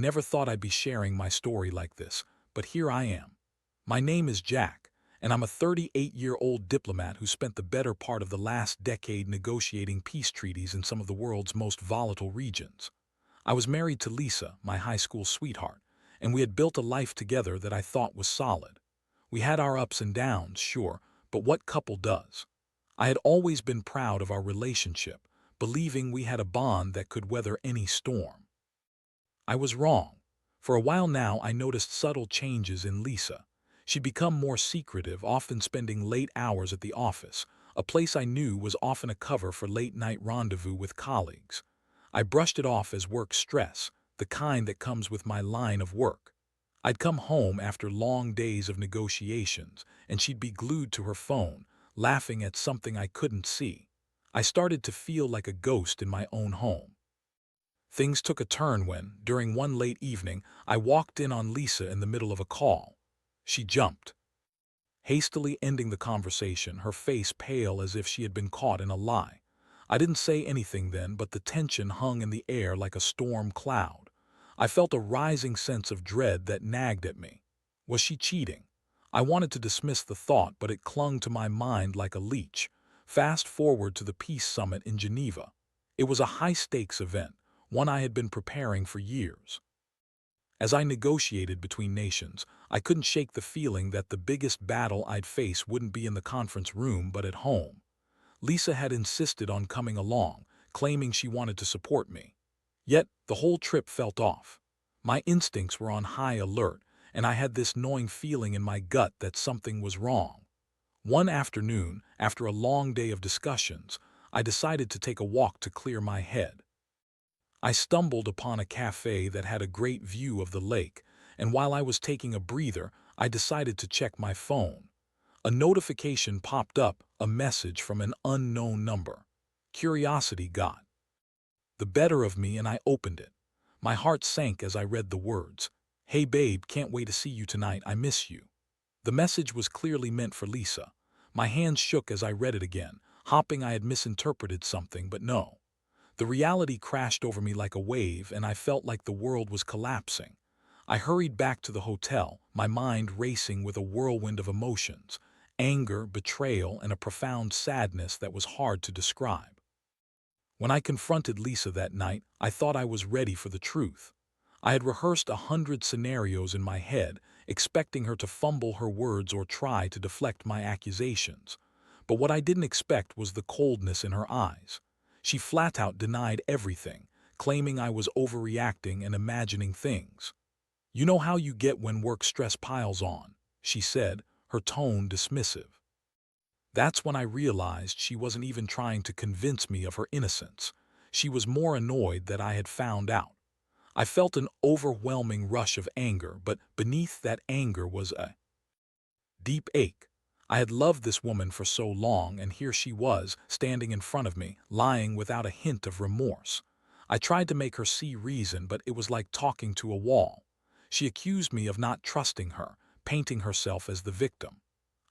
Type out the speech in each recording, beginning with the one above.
never thought I'd be sharing my story like this, but here I am. My name is Jack, and I'm a 38-year-old diplomat who spent the better part of the last decade negotiating peace treaties in some of the world's most volatile regions. I was married to Lisa, my high school sweetheart, and we had built a life together that I thought was solid. We had our ups and downs, sure, but what couple does? I had always been proud of our relationship, believing we had a bond that could weather any storm. I was wrong. For a while now, I noticed subtle changes in Lisa. She'd become more secretive, often spending late hours at the office, a place I knew was often a cover for late-night rendezvous with colleagues. I brushed it off as work stress, the kind that comes with my line of work. I'd come home after long days of negotiations, and she'd be glued to her phone, laughing at something I couldn't see. I started to feel like a ghost in my own home. Things took a turn when, during one late evening, I walked in on Lisa in the middle of a call. She jumped, hastily ending the conversation, her face pale as if she had been caught in a lie. I didn't say anything then, but the tension hung in the air like a storm cloud. I felt a rising sense of dread that nagged at me. Was she cheating? I wanted to dismiss the thought, but it clung to my mind like a leech. Fast forward to the peace summit in Geneva. It was a high-stakes event, one I had been preparing for years. As I negotiated between nations, I couldn't shake the feeling that the biggest battle I'd face wouldn't be in the conference room but at home. Lisa had insisted on coming along, claiming she wanted to support me. Yet, the whole trip felt off. My instincts were on high alert, and I had this gnawing feeling in my gut that something was wrong. One afternoon, after a long day of discussions, I decided to take a walk to clear my head. I stumbled upon a cafe that had a great view of the lake, and while I was taking a breather, I decided to check my phone. A notification popped up, a message from an unknown number. Curiosity got the better of me and I opened it. My heart sank as I read the words, "Hey babe, can't wait to see you tonight, I miss you." The message was clearly meant for Lisa. My hands shook as I read it again, hoping I had misinterpreted something, but no. The reality crashed over me like a wave, and I felt like the world was collapsing. I hurried back to the hotel, my mind racing with a whirlwind of emotions, anger, betrayal, and a profound sadness that was hard to describe. When I confronted Lisa that night, I thought I was ready for the truth. I had rehearsed 100 scenarios in my head, expecting her to fumble her words or try to deflect my accusations. But what I didn't expect was the coldness in her eyes. She flat out denied everything, claiming I was overreacting and imagining things. "You know how you get when work stress piles on," she said, her tone dismissive. That's when I realized she wasn't even trying to convince me of her innocence. She was more annoyed that I had found out. I felt an overwhelming rush of anger, but beneath that anger was a deep ache. I had loved this woman for so long, and here she was, standing in front of me, lying without a hint of remorse. I tried to make her see reason, but it was like talking to a wall. She accused me of not trusting her, painting herself as the victim.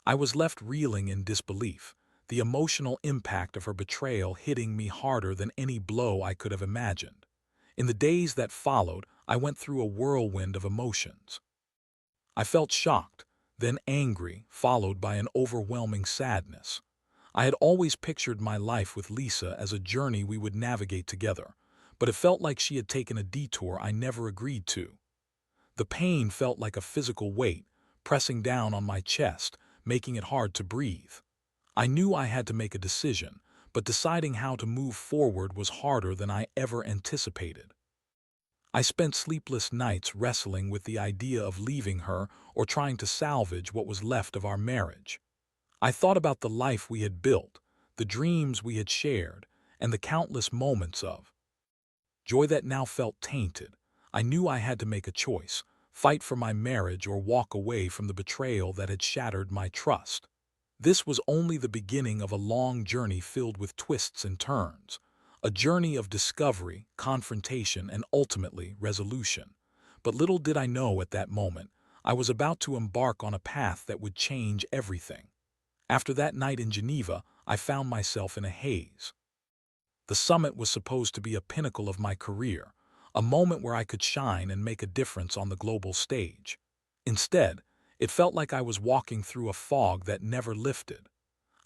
I was left reeling in disbelief, the emotional impact of her betrayal hitting me harder than any blow I could have imagined. In the days that followed, I went through a whirlwind of emotions. I felt shocked, then angry, followed by an overwhelming sadness. I had always pictured my life with Lisa as a journey we would navigate together, but it felt like she had taken a detour I never agreed to. The pain felt like a physical weight, pressing down on my chest, making it hard to breathe. I knew I had to make a decision, but deciding how to move forward was harder than I ever anticipated. I spent sleepless nights wrestling with the idea of leaving her or trying to salvage what was left of our marriage. I thought about the life we had built, the dreams we had shared, and the countless moments of joy that now felt tainted. I knew I had to make a choice, fight for my marriage or walk away from the betrayal that had shattered my trust. This was only the beginning of a long journey filled with twists and turns, a journey of discovery, confrontation, and ultimately resolution. But little did I know at that moment, I was about to embark on a path that would change everything. After that night in Geneva, I found myself in a haze. The summit was supposed to be a pinnacle of my career, a moment where I could shine and make a difference on the global stage. Instead, it felt like I was walking through a fog that never lifted.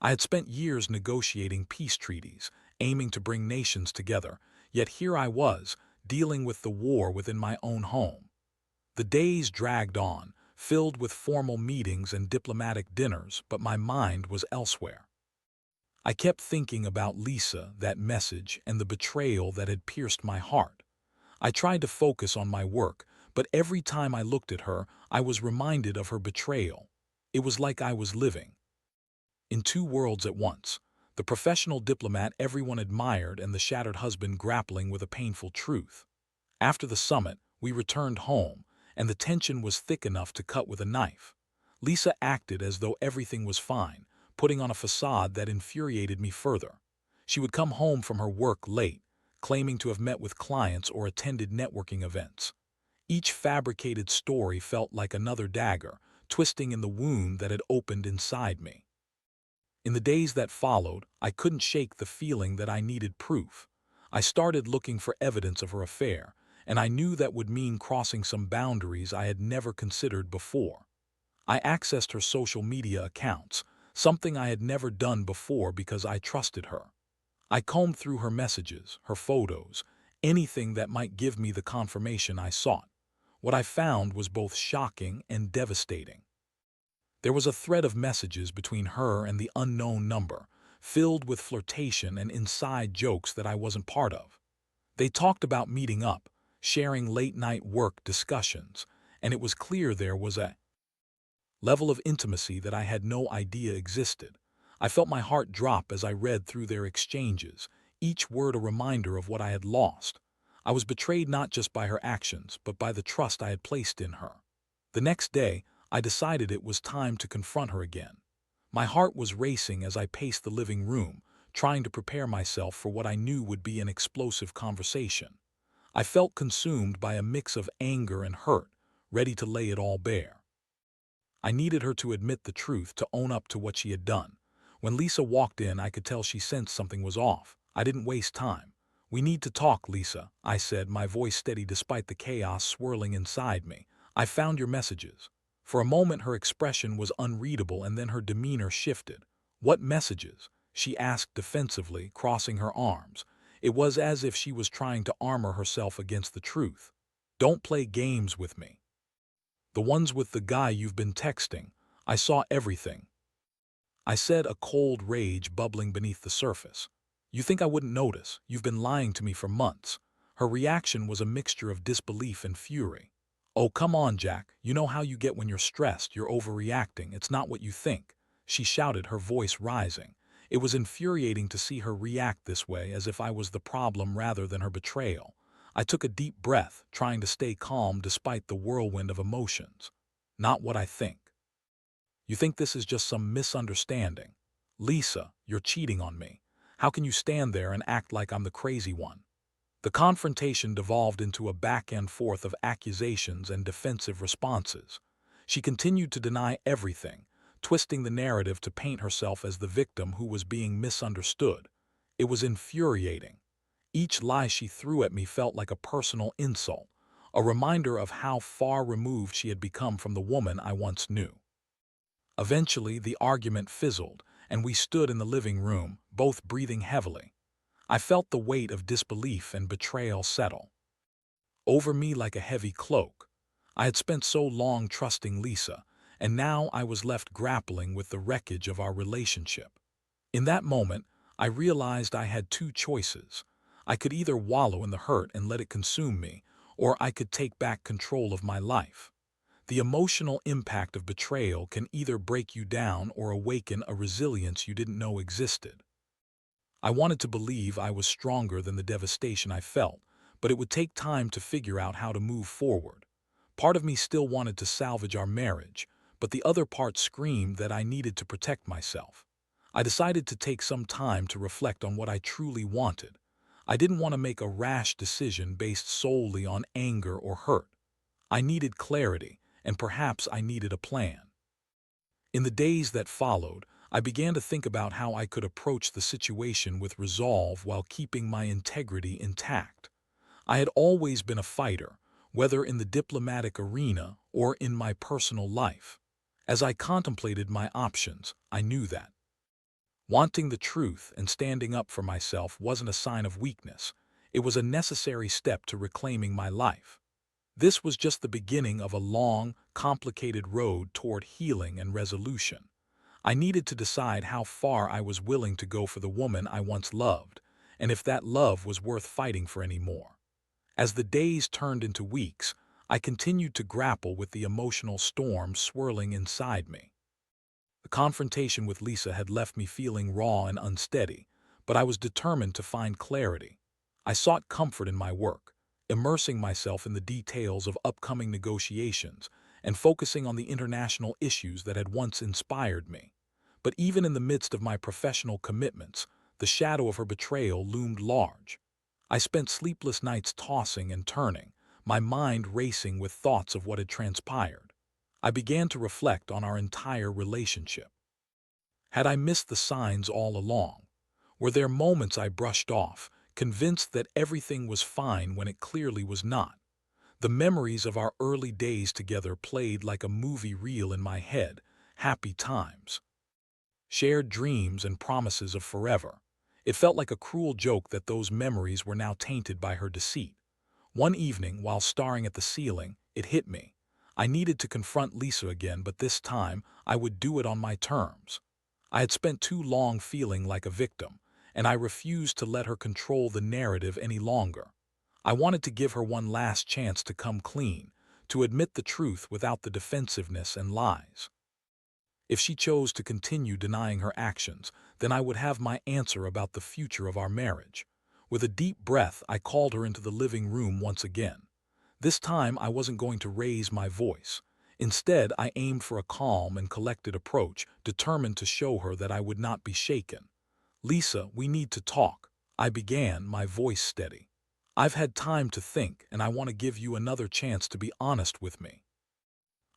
I had spent years negotiating peace treaties, aiming to bring nations together, yet here I was, dealing with the war within my own home. The days dragged on, filled with formal meetings and diplomatic dinners, but my mind was elsewhere. I kept thinking about Lisa, that message, and the betrayal that had pierced my heart. I tried to focus on my work, but every time I looked at her, I was reminded of her betrayal. It was like I was living in two worlds at once, the professional diplomat everyone admired and the shattered husband grappling with a painful truth. After the summit, we returned home, and the tension was thick enough to cut with a knife. Lisa acted as though everything was fine, putting on a facade that infuriated me further. She would come home from her work late, claiming to have met with clients or attended networking events. Each fabricated story felt like another dagger, twisting in the wound that had opened inside me. In the days that followed, I couldn't shake the feeling that I needed proof. I started looking for evidence of her affair, and I knew that would mean crossing some boundaries I had never considered before. I accessed her social media accounts, something I had never done before because I trusted her. I combed through her messages, her photos, anything that might give me the confirmation I sought. What I found was both shocking and devastating. There was a thread of messages between her and the unknown number, filled with flirtation and inside jokes that I wasn't part of. They talked about meeting up, sharing late-night work discussions, and it was clear there was a level of intimacy that I had no idea existed. I felt my heart drop as I read through their exchanges, each word a reminder of what I had lost. I was betrayed not just by her actions, but by the trust I had placed in her. The next day, I decided it was time to confront her again. My heart was racing as I paced the living room, trying to prepare myself for what I knew would be an explosive conversation. I felt consumed by a mix of anger and hurt, ready to lay it all bare. I needed her to admit the truth, to own up to what she had done. When Lisa walked in, I could tell she sensed something was off. I didn't waste time. "We need to talk, Lisa," I said, my voice steady despite the chaos swirling inside me. "I found your messages." For a moment her expression was unreadable and then her demeanor shifted. "What messages?" she asked defensively, crossing her arms. It was as if she was trying to armor herself against the truth. "Don't play games with me." "The ones with the guy you've been texting. I saw everything," I said, a cold rage bubbling beneath the surface. "You think I wouldn't notice? You've been lying to me for months." Her reaction was a mixture of disbelief and fury. "Oh, come on, Jack. You know how you get when you're stressed. You're overreacting. It's not what you think," she shouted, her voice rising. It was infuriating to see her react this way, as if I was the problem rather than her betrayal. I took a deep breath, trying to stay calm despite the whirlwind of emotions. "Not what I think. You think this is just some misunderstanding. Lisa, you're cheating on me. How can you stand there and act like I'm the crazy one?" The confrontation devolved into a back and forth of accusations and defensive responses. She continued to deny everything, twisting the narrative to paint herself as the victim who was being misunderstood. It was infuriating. Each lie she threw at me felt like a personal insult, a reminder of how far removed she had become from the woman I once knew. Eventually, the argument fizzled, and we stood in the living room, both breathing heavily. I felt the weight of disbelief and betrayal settle over me like a heavy cloak. I had spent so long trusting Lisa, and now I was left grappling with the wreckage of our relationship. In that moment, I realized I had two choices. I could either wallow in the hurt and let it consume me, or I could take back control of my life. The emotional impact of betrayal can either break you down or awaken a resilience you didn't know existed. I wanted to believe I was stronger than the devastation I felt, but it would take time to figure out how to move forward. Part of me still wanted to salvage our marriage, but the other part screamed that I needed to protect myself. I decided to take some time to reflect on what I truly wanted. I didn't want to make a rash decision based solely on anger or hurt. I needed clarity, and perhaps I needed a plan. In the days that followed, I began to think about how I could approach the situation with resolve while keeping my integrity intact. I had always been a fighter, whether in the diplomatic arena or in my personal life. As I contemplated my options, I knew that wanting the truth and standing up for myself wasn't a sign of weakness. It was a necessary step to reclaiming my life. This was just the beginning of a long, complicated road toward healing and resolution. I needed to decide how far I was willing to go for the woman I once loved, and if that love was worth fighting for anymore. As the days turned into weeks, I continued to grapple with the emotional storm swirling inside me. The confrontation with Lisa had left me feeling raw and unsteady, but I was determined to find clarity. I sought comfort in my work, immersing myself in the details of upcoming negotiations and focusing on the international issues that had once inspired me. But even in the midst of my professional commitments, the shadow of her betrayal loomed large. I spent sleepless nights tossing and turning, my mind racing with thoughts of what had transpired. I began to reflect on our entire relationship. Had I missed the signs all along? Were there moments I brushed off, convinced that everything was fine when it clearly was not? The memories of our early days together played like a movie reel in my head, happy times, shared dreams and promises of forever. It felt like a cruel joke that those memories were now tainted by her deceit. One evening, while staring at the ceiling, it hit me. I needed to confront Lisa again, but this time I would do it on my terms. I had spent too long feeling like a victim, and I refused to let her control the narrative any longer. I wanted to give her one last chance to come clean, to admit the truth without the defensiveness and lies. If she chose to continue denying her actions, then I would have my answer about the future of our marriage. With a deep breath, I called her into the living room once again. This time, I wasn't going to raise my voice. Instead, I aimed for a calm and collected approach, determined to show her that I would not be shaken. "Lisa, we need to talk," I began, my voice steady. "I've had time to think, and I want to give you another chance to be honest with me.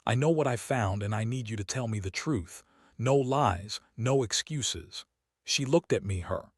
I know what I found, and I need you to tell me the truth. No lies, no excuses." She looked at me, her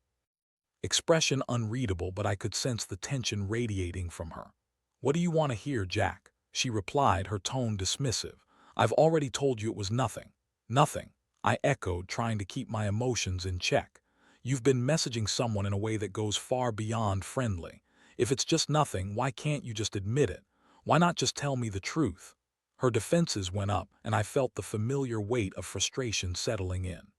expression unreadable, but I could sense the tension radiating from her. "What do you want to hear, Jack?" she replied, her tone dismissive. "I've already told you it was nothing." "Nothing," I echoed, trying to keep my emotions in check. "You've been messaging someone in a way that goes far beyond friendly. If it's just nothing, why can't you just admit it? Why not just tell me the truth?" Her defenses went up, and I felt the familiar weight of frustration settling in.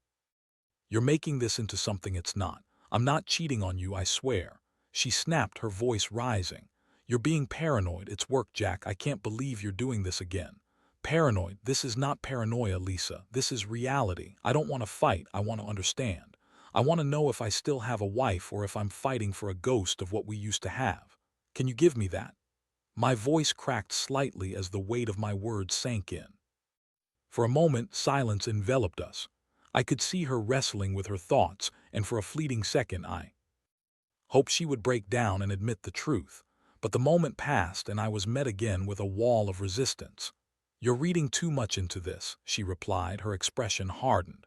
"You're making this into something it's not. I'm not cheating on you, I swear." She snapped, her voice rising. "You're being paranoid. It's work, Jack. I can't believe you're doing this again." "Paranoid? This is not paranoia, Lisa. This is reality. I don't want to fight. I want to understand. I want to know if I still have a wife or if I'm fighting for a ghost of what we used to have. Can you give me that?" My voice cracked slightly as the weight of my words sank in. For a moment, silence enveloped us. I could see her wrestling with her thoughts, and for a fleeting second I hoped she would break down and admit the truth. But the moment passed, and I was met again with a wall of resistance. "You're reading too much into this," she replied, her expression hardened.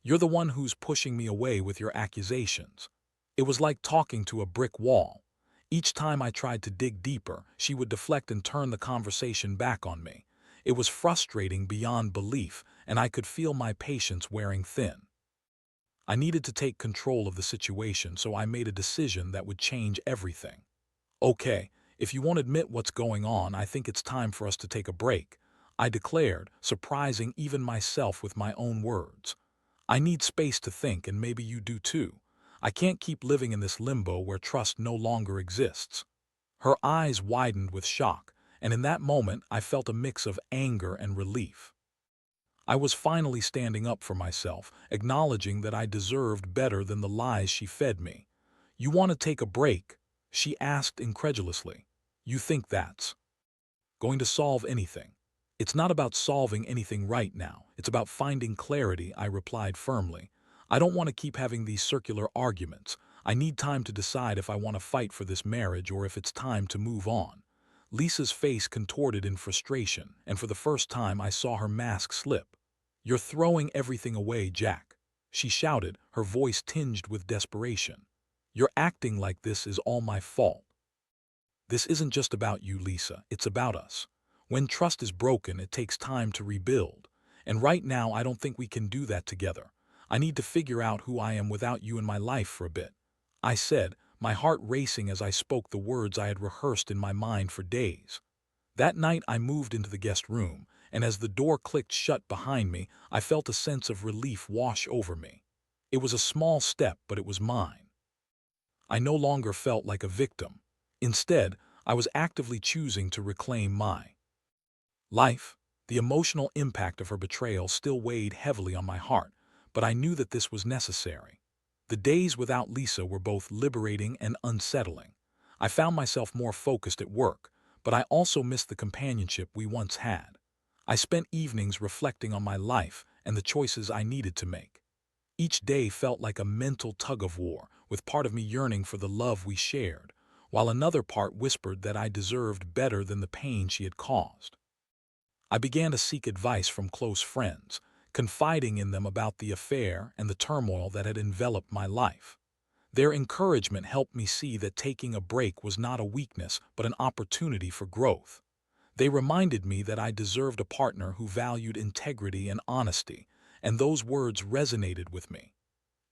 "You're the one who's pushing me away with your accusations." It was like talking to a brick wall. Each time I tried to dig deeper, she would deflect and turn the conversation back on me. It was frustrating beyond belief, and I could feel my patience wearing thin. I needed to take control of the situation, so I made a decision that would change everything. "Okay, if you won't admit what's going on, I think it's time for us to take a break," I declared, surprising even myself with my own words. "I need space to think, and maybe you do too. I can't keep living in this limbo where trust no longer exists." Her eyes widened with shock, and in that moment I felt a mix of anger and relief. I was finally standing up for myself, acknowledging that I deserved better than the lies she fed me. "You want to take a break?" she asked incredulously. "You think that's going to solve anything?" "It's not about solving anything right now. It's about finding clarity," I replied firmly. "I don't want to keep having these circular arguments. I need time to decide if I want to fight for this marriage or if it's time to move on." Lisa's face contorted in frustration, and for the first time I saw her mask slip. "You're throwing everything away, Jack," she shouted, her voice tinged with desperation. "You're acting like this is all my fault." This isn't just about you, Lisa. It's about us. When trust is broken, it takes time to rebuild. And right now, I don't think we can do that together. I need to figure out who I am without you in my life for a bit. I said, my heart racing as I spoke the words I had rehearsed in my mind for days. That night, I moved into the guest room, and as the door clicked shut behind me, I felt a sense of relief wash over me. It was a small step, but it was mine. I no longer felt like a victim. Instead, I was actively choosing to reclaim my life. The emotional impact of her betrayal still weighed heavily on my heart, but I knew that this was necessary. The days without Lisa were both liberating and unsettling. I found myself more focused at work, but I also missed the companionship we once had. I spent evenings reflecting on my life and the choices I needed to make. Each day felt like a mental tug-of-war, with part of me yearning for the love we shared, while another part whispered that I deserved better than the pain she had caused. I began to seek advice from close friends, confiding in them about the affair and the turmoil that had enveloped my life. Their encouragement helped me see that taking a break was not a weakness but an opportunity for growth. They reminded me that I deserved a partner who valued integrity and honesty, and those words resonated with me.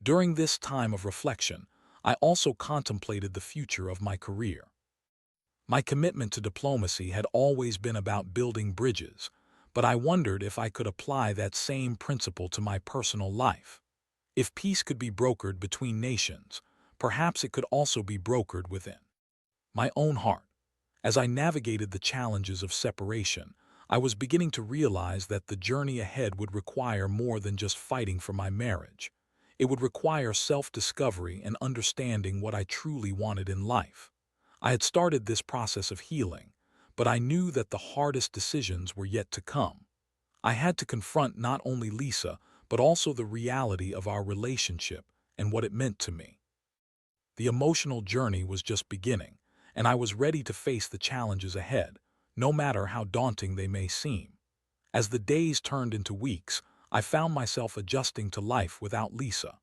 During this time of reflection, I also contemplated the future of my career. My commitment to diplomacy had always been about building bridges, but I wondered if I could apply that same principle to my personal life. If peace could be brokered between nations, perhaps it could also be brokered within my own heart. As I navigated the challenges of separation, I was beginning to realize that the journey ahead would require more than just fighting for my marriage. It would require self-discovery and understanding what I truly wanted in life. I had started this process of healing, but I knew that the hardest decisions were yet to come. I had to confront not only Lisa, but also the reality of our relationship and what it meant to me. The emotional journey was just beginning, and I was ready to face the challenges ahead, no matter how daunting they may seem. As the days turned into weeks, I found myself adjusting to life without Lisa.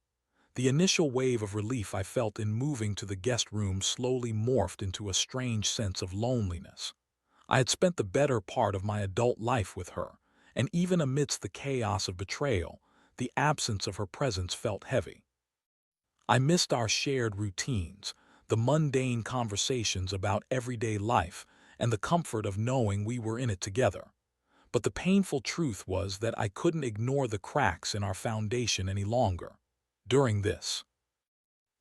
The initial wave of relief I felt in moving to the guest room slowly morphed into a strange sense of loneliness. I had spent the better part of my adult life with her, and even amidst the chaos of betrayal, the absence of her presence felt heavy. I missed our shared routines, the mundane conversations about everyday life, and the comfort of knowing we were in it together. But the painful truth was that I couldn't ignore the cracks in our foundation any longer. During this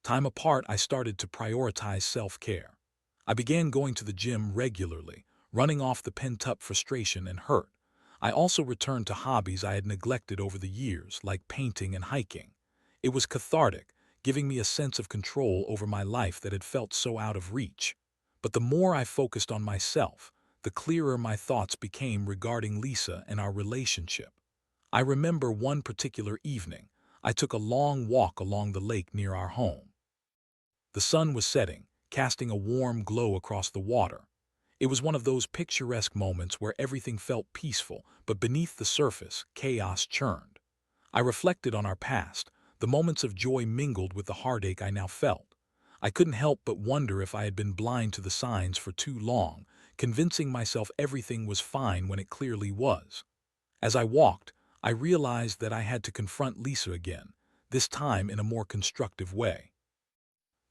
time apart, I started to prioritize self-care. I began going to the gym regularly, running off the pent-up frustration and hurt. I also returned to hobbies I had neglected over the years, like painting and hiking. It was cathartic, giving me a sense of control over my life that had felt so out of reach. But the more I focused on myself, the clearer my thoughts became regarding Lisa and our relationship. I remember one particular evening, I took a long walk along the lake near our home. The sun was setting, casting a warm glow across the water. It was one of those picturesque moments where everything felt peaceful, but beneath the surface, chaos churned. I reflected on our past, the moments of joy mingled with the heartache I now felt. I couldn't help but wonder if I had been blind to the signs for too long, convincing myself everything was fine when it clearly was. As I walked, I realized that I had to confront Lisa again, this time in a more constructive way.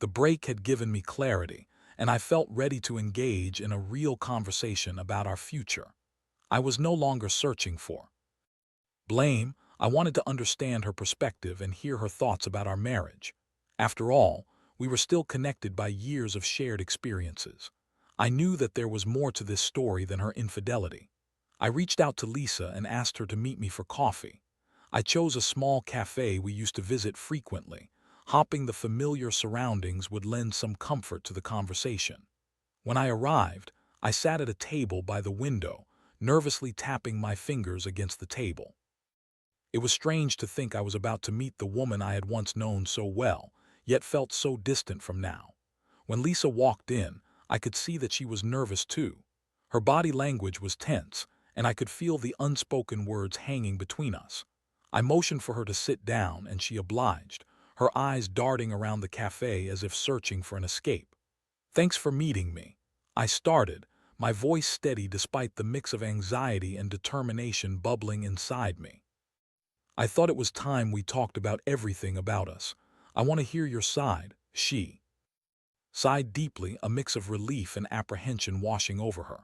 The break had given me clarity, and I felt ready to engage in a real conversation about our future. I was no longer searching for blame. I wanted to understand her perspective and hear her thoughts about our marriage. After all, we were still connected by years of shared experiences. I knew that there was more to this story than her infidelity. I reached out to Lisa and asked her to meet me for coffee. I chose a small cafe we used to visit frequently. Hopping the familiar surroundings would lend some comfort to the conversation. When I arrived, I sat at a table by the window, nervously tapping my fingers against the table. It was strange to think I was about to meet the woman I had once known so well, yet felt so distant from now. When Lisa walked in, I could see that she was nervous too. Her body language was tense, and I could feel the unspoken words hanging between us. I motioned for her to sit down, and she obliged, her eyes darting around the cafe as if searching for an escape. "Thanks for meeting me," I started, my voice steady despite the mix of anxiety and determination bubbling inside me. I thought it was time we talked about everything about us. I want to hear your side, she sighed deeply, a mix of relief and apprehension washing over her.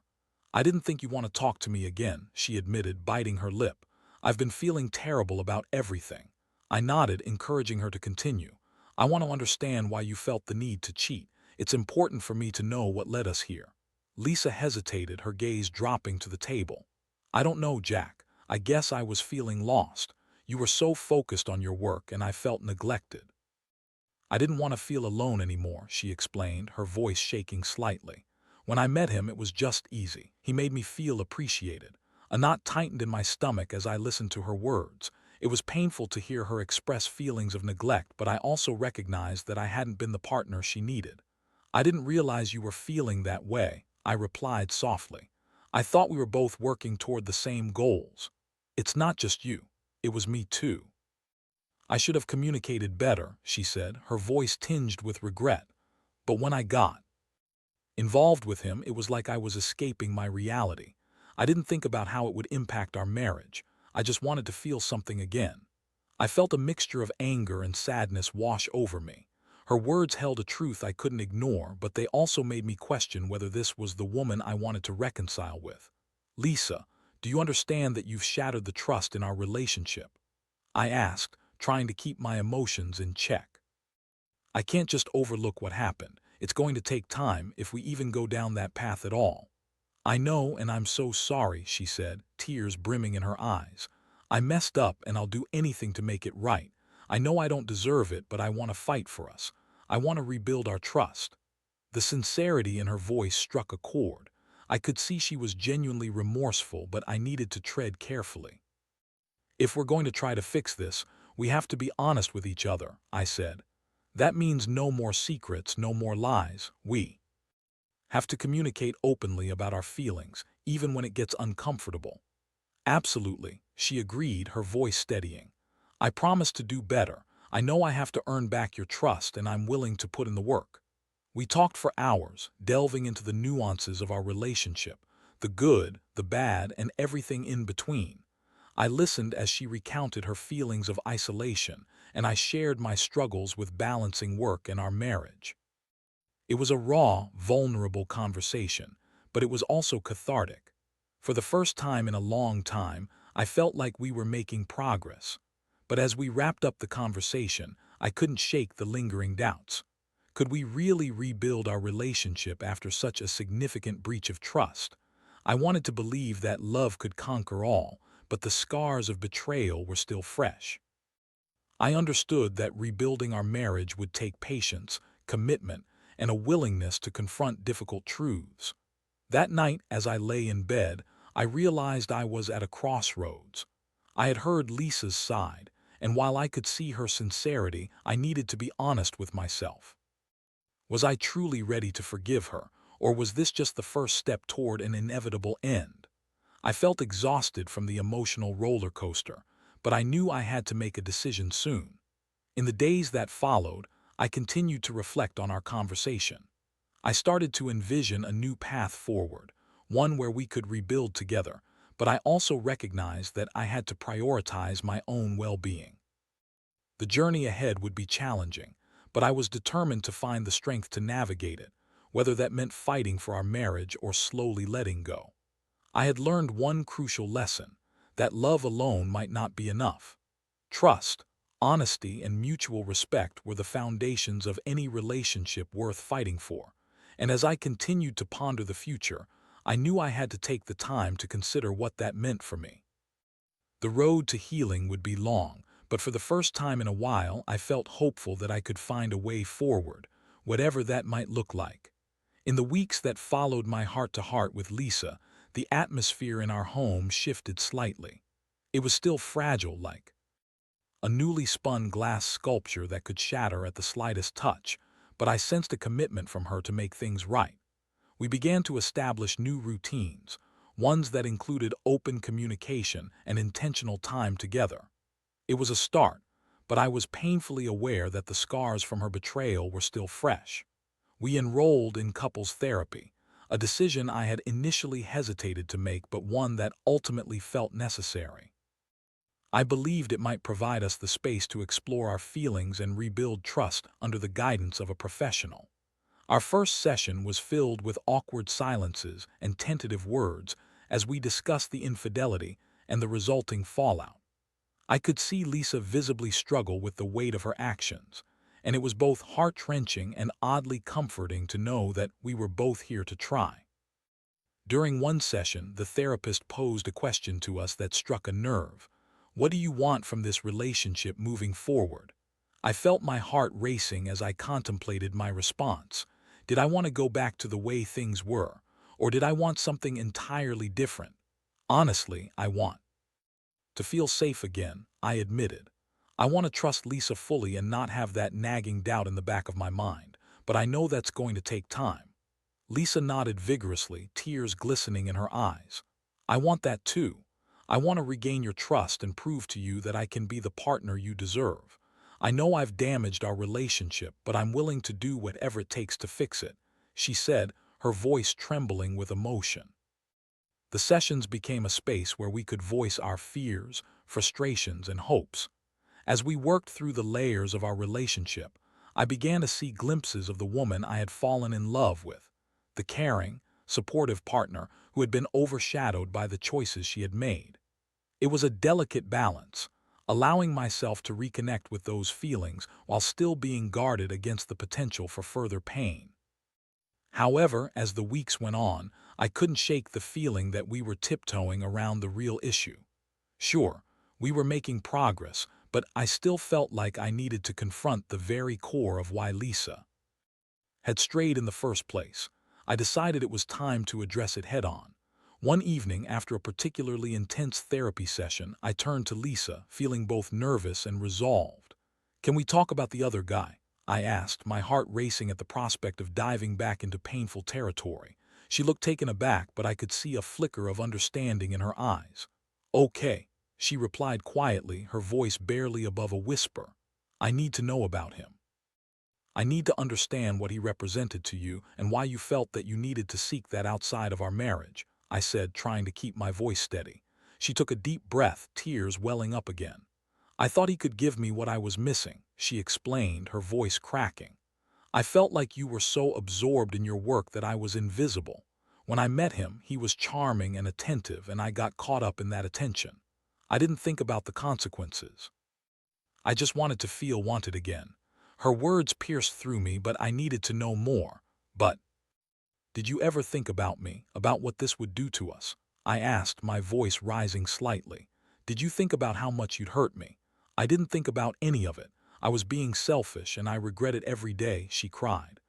I didn't think you want to talk to me again, she admitted, biting her lip. I've been feeling terrible about everything. I nodded, encouraging her to continue. I want to understand why you felt the need to cheat. It's important for me to know what led us here. Lisa hesitated, her gaze dropping to the table. I don't know, Jack. I guess I was feeling lost. You were so focused on your work and I felt neglected. I didn't want to feel alone anymore, she explained, her voice shaking slightly. When I met him, it was just easy. He made me feel appreciated. A knot tightened in my stomach as I listened to her words. It was painful to hear her express feelings of neglect, but I also recognized that I hadn't been the partner she needed. I didn't realize you were feeling that way, I replied softly. I thought we were both working toward the same goals. It's not just you. It was me too. I should have communicated better, she said, her voice tinged with regret. But when I got involved with him, it was like I was escaping my reality. I didn't think about how it would impact our marriage. I just wanted to feel something again. I felt a mixture of anger and sadness wash over me. Her words held a truth I couldn't ignore, but they also made me question whether this was the woman I wanted to reconcile with. Lisa, do you understand that you've shattered the trust in our relationship? I asked, trying to keep my emotions in check. I can't just overlook what happened. It's going to take time if we even go down that path at all. I know, and I'm so sorry, she said, tears brimming in her eyes. I messed up and I'll do anything to make it right. I know I don't deserve it, but I want to fight for us. I want to rebuild our trust. The sincerity in her voice struck a chord. I could see she was genuinely remorseful, but I needed to tread carefully. If we're going to try to fix this, we have to be honest with each other, I said. That means no more secrets, no more lies. We have to communicate openly about our feelings, even when it gets uncomfortable. Absolutely, she agreed, her voice steadying. I promise to do better. I know I have to earn back your trust, and I'm willing to put in the work. We talked for hours, delving into the nuances of our relationship, the good, the bad, and everything in between. I listened as she recounted her feelings of isolation, and I shared my struggles with balancing work and our marriage. It was a raw, vulnerable conversation, but it was also cathartic. For the first time in a long time, I felt like we were making progress. But as we wrapped up the conversation, I couldn't shake the lingering doubts. Could we really rebuild our relationship after such a significant breach of trust? I wanted to believe that love could conquer all, but the scars of betrayal were still fresh. I understood that rebuilding our marriage would take patience, commitment, and a willingness to confront difficult truths. That night, as I lay in bed, I realized I was at a crossroads. I had heard Lisa's side, and while I could see her sincerity, I needed to be honest with myself. Was I truly ready to forgive her, or was this just the first step toward an inevitable end? I felt exhausted from the emotional roller coaster, but I knew I had to make a decision soon. In the days that followed, I continued to reflect on our conversation. I started to envision a new path forward, one where we could rebuild together, but I also recognized that I had to prioritize my own well-being. The journey ahead would be challenging, but I was determined to find the strength to navigate it, whether that meant fighting for our marriage or slowly letting go. I had learned one crucial lesson, that love alone might not be enough. Trust, honesty, and mutual respect were the foundations of any relationship worth fighting for, and as I continued to ponder the future, I knew I had to take the time to consider what that meant for me. The road to healing would be long, but for the first time in a while I felt hopeful that I could find a way forward, whatever that might look like. In the weeks that followed my heart-to-heart with Lisa, the atmosphere in our home shifted slightly. It was still fragile, like a newly spun glass sculpture that could shatter at the slightest touch, but I sensed a commitment from her to make things right. We began to establish new routines, ones that included open communication and intentional time together. It was a start, but I was painfully aware that the scars from her betrayal were still fresh. We enrolled in couples therapy, a decision I had initially hesitated to make but one that ultimately felt necessary. I believed it might provide us the space to explore our feelings and rebuild trust under the guidance of a professional. Our first session was filled with awkward silences and tentative words as we discussed the infidelity and the resulting fallout. I could see Lisa visibly struggle with the weight of her actions, and it was both heart-wrenching and oddly comforting to know that we were both here to try. During one session, the therapist posed a question to us that struck a nerve. What do you want from this relationship moving forward? I felt my heart racing as I contemplated my response. Did I want to go back to the way things were, or did I want something entirely different? Honestly, I want to feel safe again, I admitted. I want to trust Lisa fully and not have that nagging doubt in the back of my mind, but I know that's going to take time. Lisa nodded vigorously, tears glistening in her eyes. I want that too. I want to regain your trust and prove to you that I can be the partner you deserve. I know I've damaged our relationship, but I'm willing to do whatever it takes to fix it, she said, her voice trembling with emotion. The sessions became a space where we could voice our fears, frustrations, and hopes. As we worked through the layers of our relationship, I began to see glimpses of the woman I had fallen in love with, the caring, supportive partner who had been overshadowed by the choices she had made. It was a delicate balance, allowing myself to reconnect with those feelings while still being guarded against the potential for further pain. However, as the weeks went on, I couldn't shake the feeling that we were tiptoeing around the real issue. Sure, we were making progress, but I still felt like I needed to confront the very core of why Lisa had strayed in the first place. I decided it was time to address it head-on. One evening, after a particularly intense therapy session, I turned to Lisa, feeling both nervous and resolved. "Can we talk about the other guy?" I asked, my heart racing at the prospect of diving back into painful territory. She looked taken aback, but I could see a flicker of understanding in her eyes. "Okay," she replied quietly, her voice barely above a whisper. "I need to know about him. I need to understand what he represented to you and why you felt that you needed to seek that outside of our marriage," I said, trying to keep my voice steady. She took a deep breath, tears welling up again. "I thought he could give me what I was missing," she explained, her voice cracking. "I felt like you were so absorbed in your work that I was invisible. When I met him, he was charming and attentive, and I got caught up in that attention. I didn't think about the consequences. I just wanted to feel wanted again." Her words pierced through me, but I needed to know more. "But did you ever think about me, about what this would do to us?" I asked, my voice rising slightly. "Did you think about how much you'd hurt me?" "I didn't think about any of it. I was being selfish, and I regret it every day," she cried.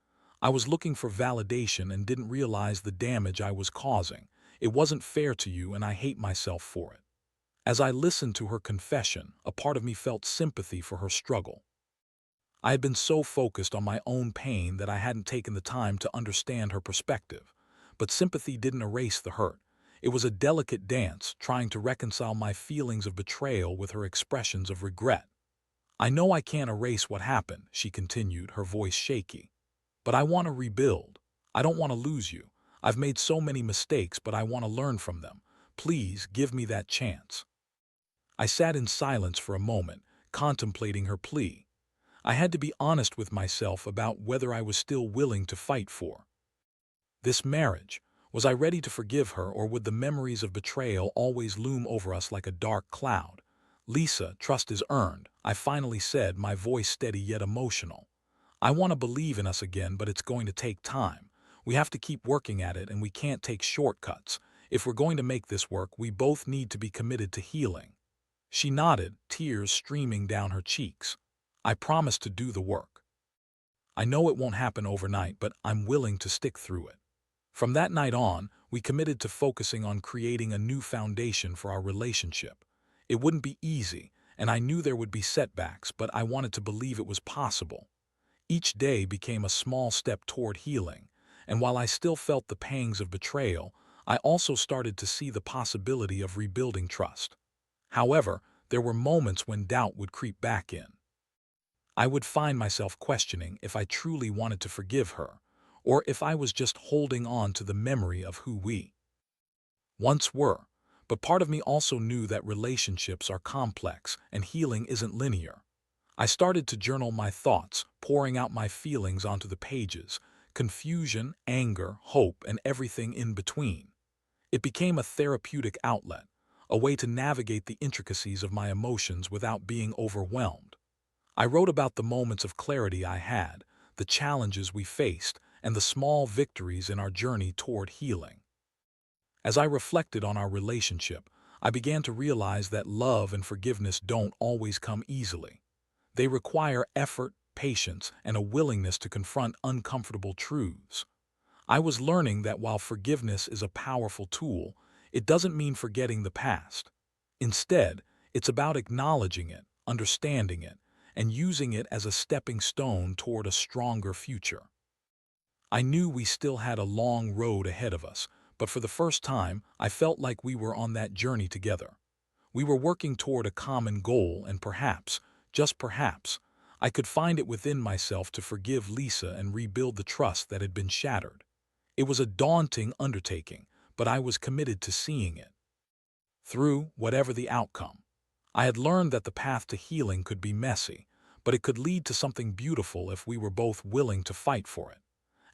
"I was looking for validation and didn't realize the damage I was causing. It wasn't fair to you, and I hate myself for it." As I listened to her confession, a part of me felt sympathy for her struggle. I had been so focused on my own pain that I hadn't taken the time to understand her perspective. But sympathy didn't erase the hurt. It was a delicate dance, trying to reconcile my feelings of betrayal with her expressions of regret. "I know I can't erase what happened," she continued, her voice shaky. "But I want to rebuild. I don't want to lose you. I've made so many mistakes, but I want to learn from them. Please give me that chance." I sat in silence for a moment, contemplating her plea. I had to be honest with myself about whether I was still willing to fight for this marriage. Was I ready to forgive her, or would the memories of betrayal always loom over us like a dark cloud? "Lisa, trust is earned," I finally said, my voice steady yet emotional. "I want to believe in us again, but it's going to take time. We have to keep working at it, and we can't take shortcuts. If we're going to make this work, we both need to be committed to healing." She nodded, tears streaming down her cheeks. "I promise to do the work. I know it won't happen overnight, but I'm willing to stick through it." From that night on, we committed to focusing on creating a new foundation for our relationship. It wouldn't be easy, and I knew there would be setbacks, but I wanted to believe it was possible. Each day became a small step toward healing, and while I still felt the pangs of betrayal, I also started to see the possibility of rebuilding trust. However, there were moments when doubt would creep back in. I would find myself questioning if I truly wanted to forgive her, or if I was just holding on to the memory of who we once were. But part of me also knew that relationships are complex and healing isn't linear. I started to journal my thoughts, pouring out my feelings onto the pages, confusion, anger, hope, and everything in between. It became a therapeutic outlet, a way to navigate the intricacies of my emotions without being overwhelmed. I wrote about the moments of clarity I had, the challenges we faced, and the small victories in our journey toward healing. As I reflected on our relationship, I began to realize that love and forgiveness don't always come easily. They require effort, patience, and a willingness to confront uncomfortable truths. I was learning that while forgiveness is a powerful tool, it doesn't mean forgetting the past. Instead, it's about acknowledging it, understanding it, and using it as a stepping stone toward a stronger future. I knew we still had a long road ahead of us, but for the first time, I felt like we were on that journey together. We were working toward a common goal, and perhaps, just perhaps, I could find it within myself to forgive Lisa and rebuild the trust that had been shattered. It was a daunting undertaking, but I was committed to seeing it through, whatever the outcome. I had learned that the path to healing could be messy, but it could lead to something beautiful if we were both willing to fight for it.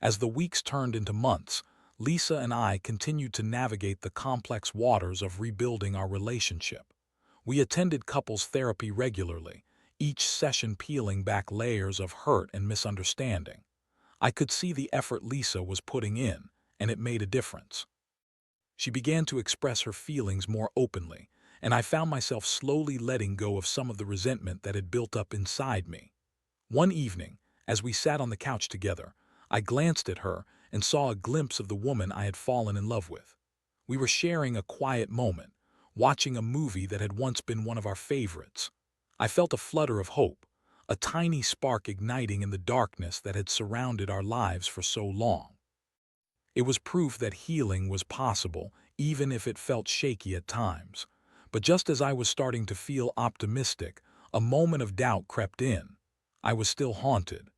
As the weeks turned into months, Lisa and I continued to navigate the complex waters of rebuilding our relationship. We attended couples therapy regularly, each session peeling back layers of hurt and misunderstanding. I could see the effort Lisa was putting in, and it made a difference. She began to express her feelings more openly, and I found myself slowly letting go of some of the resentment that had built up inside me. One evening, as we sat on the couch together, I glanced at her and saw a glimpse of the woman I had fallen in love with. We were sharing a quiet moment, watching a movie that had once been one of our favorites. I felt a flutter of hope, a tiny spark igniting in the darkness that had surrounded our lives for so long. It was proof that healing was possible, even if it felt shaky at times. But just as I was starting to feel optimistic, a moment of doubt crept in. I was still haunted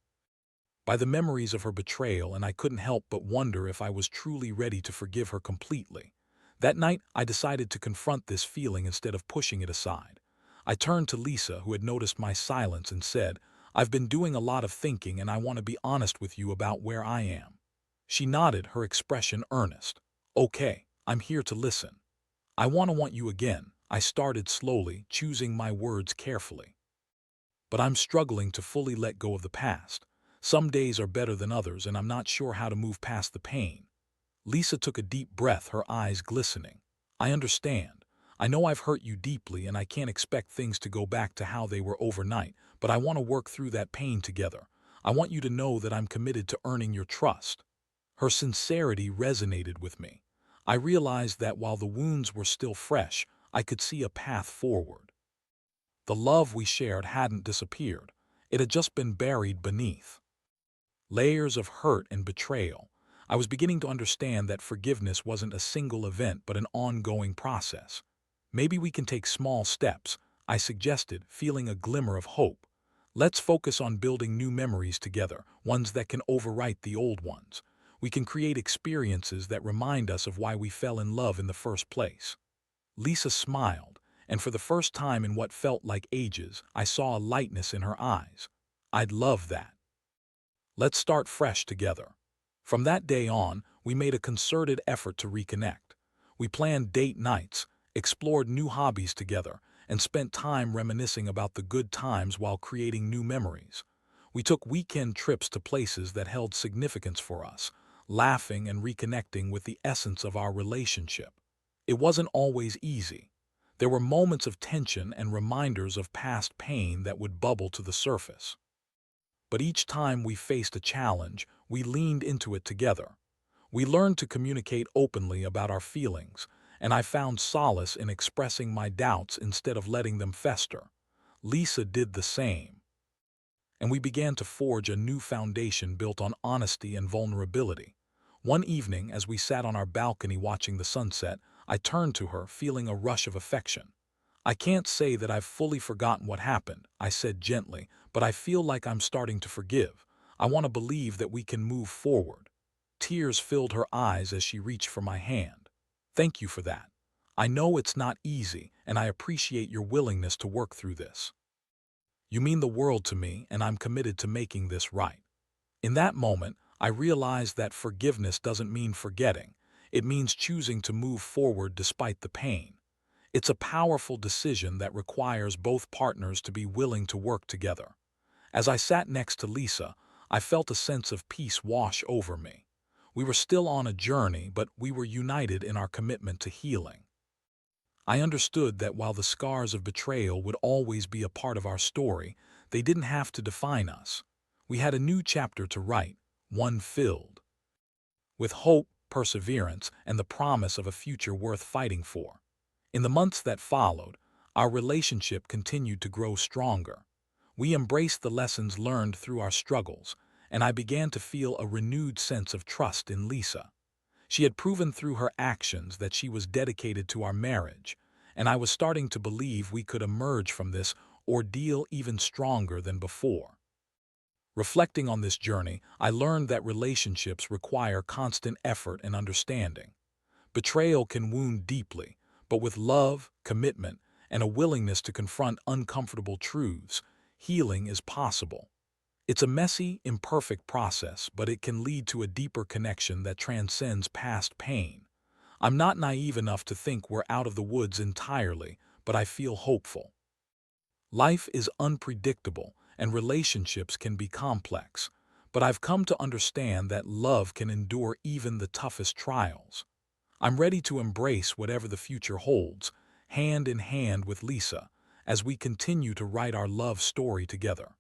by the memories of her betrayal, and I couldn't help but wonder if I was truly ready to forgive her completely. That night, I decided to confront this feeling instead of pushing it aside. I turned to Lisa, who had noticed my silence, and said, "I've been doing a lot of thinking, and I want to be honest with you about where I am." She nodded, her expression earnest. "Okay, I'm here to listen." "I want you again," I started slowly, choosing my words carefully. "But I'm struggling to fully let go of the past. Some days are better than others, and I'm not sure how to move past the pain." Lisa took a deep breath, her eyes glistening. "I understand. I know I've hurt you deeply, and I can't expect things to go back to how they were overnight, but I want to work through that pain together. I want you to know that I'm committed to earning your trust." Her sincerity resonated with me. I realized that while the wounds were still fresh, I could see a path forward. The love we shared hadn't disappeared. It had just been buried beneath layers of hurt and betrayal. I was beginning to understand that forgiveness wasn't a single event but an ongoing process. "Maybe we can take small steps," I suggested, feeling a glimmer of hope. "Let's focus on building new memories together, ones that can overwrite the old ones. We can create experiences that remind us of why we fell in love in the first place." Lisa smiled, and for the first time in what felt like ages, I saw a lightness in her eyes. "I'd love that. Let's start fresh together." From that day on, we made a concerted effort to reconnect. We planned date nights, explored new hobbies together, and spent time reminiscing about the good times while creating new memories. We took weekend trips to places that held significance for us, laughing and reconnecting with the essence of our relationship. It wasn't always easy. There were moments of tension and reminders of past pain that would bubble to the surface. But each time we faced a challenge, we leaned into it together. We learned to communicate openly about our feelings, and I found solace in expressing my doubts instead of letting them fester. Lisa did the same, and we began to forge a new foundation built on honesty and vulnerability. One evening, as we sat on our balcony watching the sunset, I turned to her, feeling a rush of affection. "I can't say that I've fully forgotten what happened," I said gently, "but I feel like I'm starting to forgive. I want to believe that we can move forward." Tears filled her eyes as she reached for my hand. "Thank you for that. I know it's not easy, and I appreciate your willingness to work through this. You mean the world to me, and I'm committed to making this right." In that moment, I realized that forgiveness doesn't mean forgetting. It means choosing to move forward despite the pain. It's a powerful decision that requires both partners to be willing to work together. As I sat next to Lisa, I felt a sense of peace wash over me. We were still on a journey, but we were united in our commitment to healing. I understood that while the scars of betrayal would always be a part of our story, they didn't have to define us. We had a new chapter to write, one filled with hope, perseverance, and the promise of a future worth fighting for. In the months that followed, our relationship continued to grow stronger. We embraced the lessons learned through our struggles, and I began to feel a renewed sense of trust in Lisa. She had proven through her actions that she was dedicated to our marriage, and I was starting to believe we could emerge from this ordeal even stronger than before. Reflecting on this journey, I learned that relationships require constant effort and understanding. Betrayal can wound deeply, but with love, commitment, and a willingness to confront uncomfortable truths, healing is possible. It's a messy, imperfect process, but it can lead to a deeper connection that transcends past pain. I'm not naive enough to think we're out of the woods entirely, but I feel hopeful. Life is unpredictable, and relationships can be complex, but I've come to understand that love can endure even the toughest trials. I'm ready to embrace whatever the future holds, hand in hand with Lisa, as we continue to write our love story together.